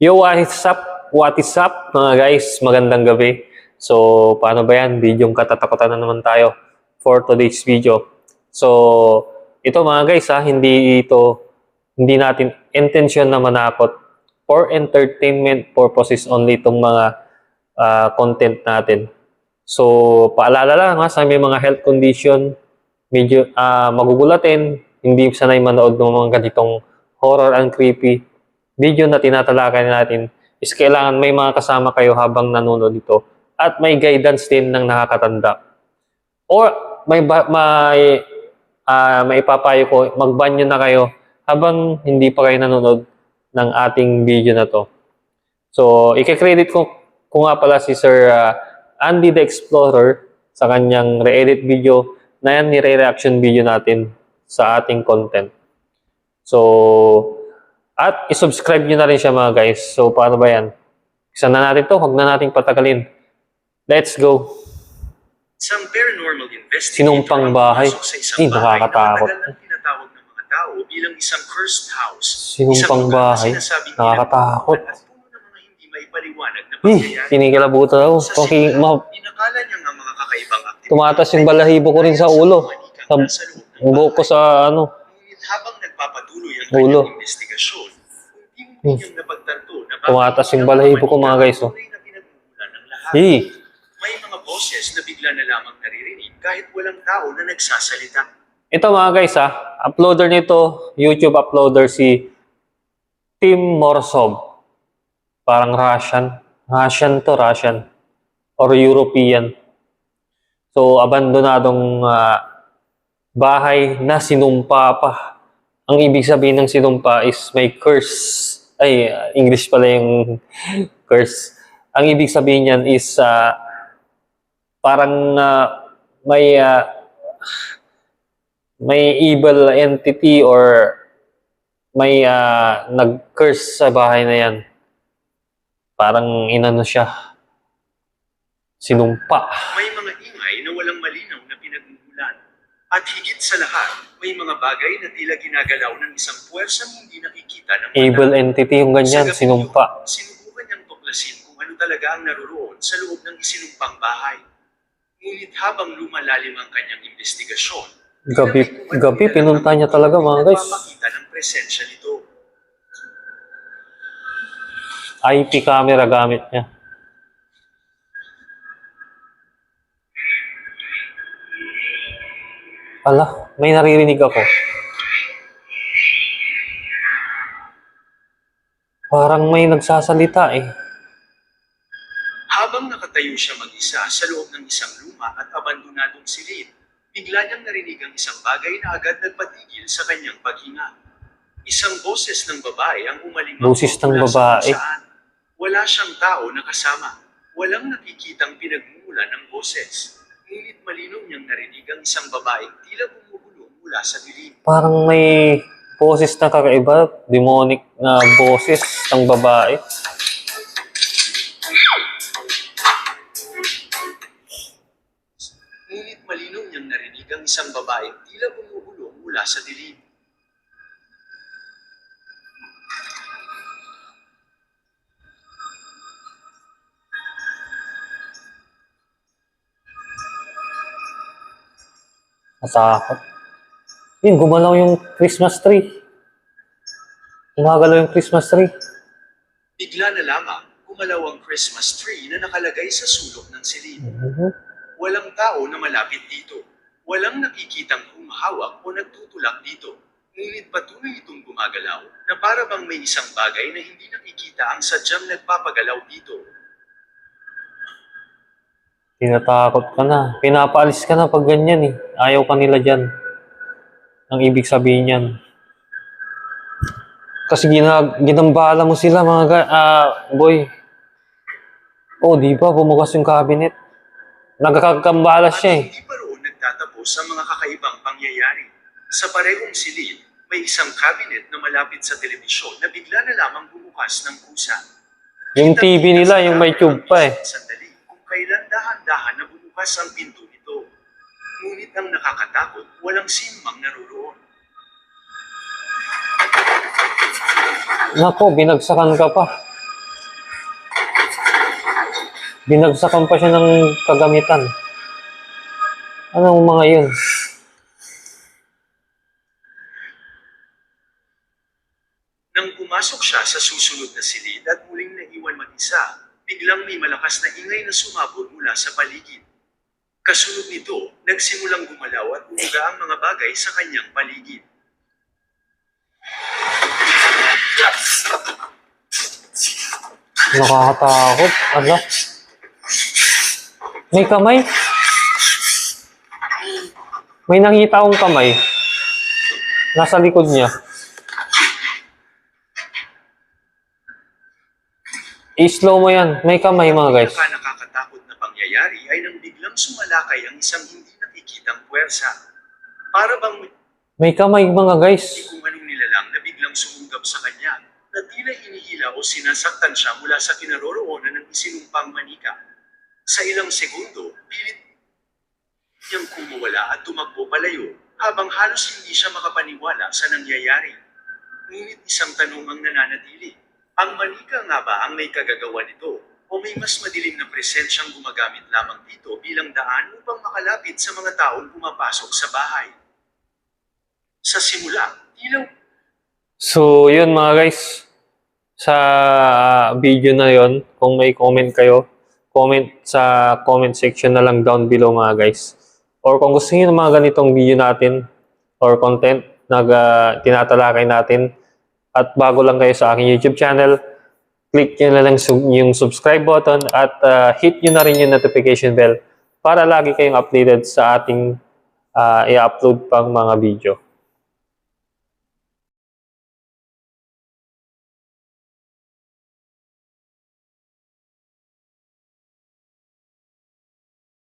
Yo, what is up mga guys? Magandang gabi. So, paano ba yan? Bidyong katatakutan na naman tayo for today's video. So, ito mga guys hindi natin intention na manakot. For entertainment purposes only itong mga content natin. So, paalala lang sa may mga health condition, medyo magugulatin, hindi sanay manood ng mga ganitong horror and creepy video na tinatalakay natin is kailangan may mga kasama kayo habang nanonood dito at may guidance din ng nakakatanda. Or may ipapayo ko, magbanyo na kayo habang hindi pa kayo nanonood ng ating video na to. So, i-credit ko nga pala si Sir Andy the Explorer sa kanyang re-edit video na yan, nire-reaction video natin sa ating content. So, at i-subscribe nyo na rin siya mga guys. So, paano ba yan? Isa na natin to. Huwag na nating patagalin. Let's go. Isang paranormal investigator Sinumpang bahay. sa isang bahay Nakakatakot. na matagal nang tinatawag ng mga tao bilang isang cursed house. Sinumpang bahay. Nakakatakot. At puno ng mga hindi maipaliwanag na pangyayari. Kinikilabutan ako. Sa simula, inakala niya nga mga kakaibang aktibidad. Tumatas yung balahibo ko rin sa ulo. Sa buhok ko sa ano. Ngunit habang nagpapatuloy ang Ulo. kanyang investigasyon, hindi niyang napagtanto na Tumatas yung balahibo ko mga guys. Oh. na pinagmumulan ng lahat. Hey. May mga boses na bigla na lamang naririnig kahit walang tao na nagsasalita. Ito mga guys uploader nito, YouTube uploader si Tim Morsov. Parang Russian. Russian. Or European. So, abandonadong bahay na sinumpa pa. Ang ibig sabihin ng sinumpa is may curse. Ay, English pala yung curse. Ang ibig sabihin niyan is parang may evil entity or may nag-curse sa bahay na yan. Parang inano siya. Sinumpa. May mga ingay na walang malinaw na pinagmumulan. At higit sa lahat, may mga bagay na tila ginagalaw ng isang puwersang hindi nakikita ng mata. Evil entity yung ganyan, Sa gabi sinumpa. yun, sinubukan niyang tuklasin kung ano talaga ang naroroon sa loob ng isinumpang bahay. Ngunit habang lumalalim ang kanyang investigasyon, Gabi, pinunta niya talaga mga guys. nagpapakita ng presensya nito. IP camera gamit niya. Ala, may naririnig ako. Parang may nagsasalita eh. Habang nakatayo siya mag-isa sa loob ng isang luma at abandonadong silid, bigla niyang narinig ang isang bagay na agad nagpatigil sa kanyang paghinga. Isang boses ng babae ang umalingaw Boses ng mula sa babae. kung saan. Wala siyang tao na kasama. Walang nakikitang pinagmumulan ng boses. Ngunit malinaw niyang narinig ang isang babaeng tila bumubulong mula sa dilim. Parang may boses na kakaiba. Demonic na boses ng babae. Ngunit malinaw niyang narinig ang isang babaeng tila bumubulong mula sa dilim. Natakot. Yun, gumalaw yung Christmas tree. Gumagalaw yung Christmas tree. Bigla na lamang, gumalaw ang Christmas tree na nakalagay sa sulok ng silid. Walang tao na malapit dito. Walang nakikitang humahawak o nagtutulak dito. Ngunit patuloy itong gumagalaw na para bang may isang bagay na hindi nakikita ang sadyang nagpapagalaw dito. Tinatakot ka na. Pinapaalis ka na pag ganyan eh. Ayaw ka nila dyan. Ang ibig sabihin yan. Kasi ginambala mo sila mga boy. Oh, di ba? Bumukas yung cabinet. Nagkakambala siya eh. At hindi pa roon nagtatapos sa mga kakaibang pangyayari. Sa parehong silid, may isang cabinet na malapit sa telebisyon na bigla na lamang bumukas ng kusa. Yung TV nila, yung may tube pa eh. Sandali, kung kailan dahan-dahan na bumukas ang pinto nito. Ngunit ang nakakatakot, walang sinumang naroroon. Nako, binagsakan ka pa. Binagsakan pa siya ng kagamitan. Anong mga yun? Nang pumasok siya sa susunod na silid at muling naiwan mag-isa, biglang may malakas na ingay na sumabog mula sa paligid. Kasunod nito, nagsimulang gumalaw at umuga ang mga bagay sa kanyang paligid. Nakakatakot. Ano? May kamay? May nakita akong kamay. Nasa likod niya. I-slow mo yan. May kamay mga guys. Ang nakakatakot na pangyayari ay nang biglang sumalakay ang isang hindi nakikitang puwersa. Para bang May kamay mga guys. kung anong nilalang na biglang sumunggab sa kanya, na tila inihila o sinasaktan siya mula sa kinaroroonan ng isinumpang manika. Sa ilang segundo, pilit niyang kumawala at tumakbo palayo, habang halos hindi siya makapaniwala sa nangyayari. Ngunit isang tanong ang nananatili. Ang manika nga ba ang may kagagawa nito? O may mas madilim na presensyang gumagamit lamang dito bilang daan upang makalapit sa mga taong pumapasok sa bahay? Sa simula, tila So, yun mga guys. Sa video na yon, kung may comment kayo, comment sa comment section na lang down below mga guys. Or kung gusto niyo ng mga ganitong video natin or content na tinatalakay natin at bago lang kayo sa aking YouTube channel, click nyo na lang yung subscribe button at hit nyo na rin yung notification bell para lagi kayong updated sa ating i-upload pang mga video.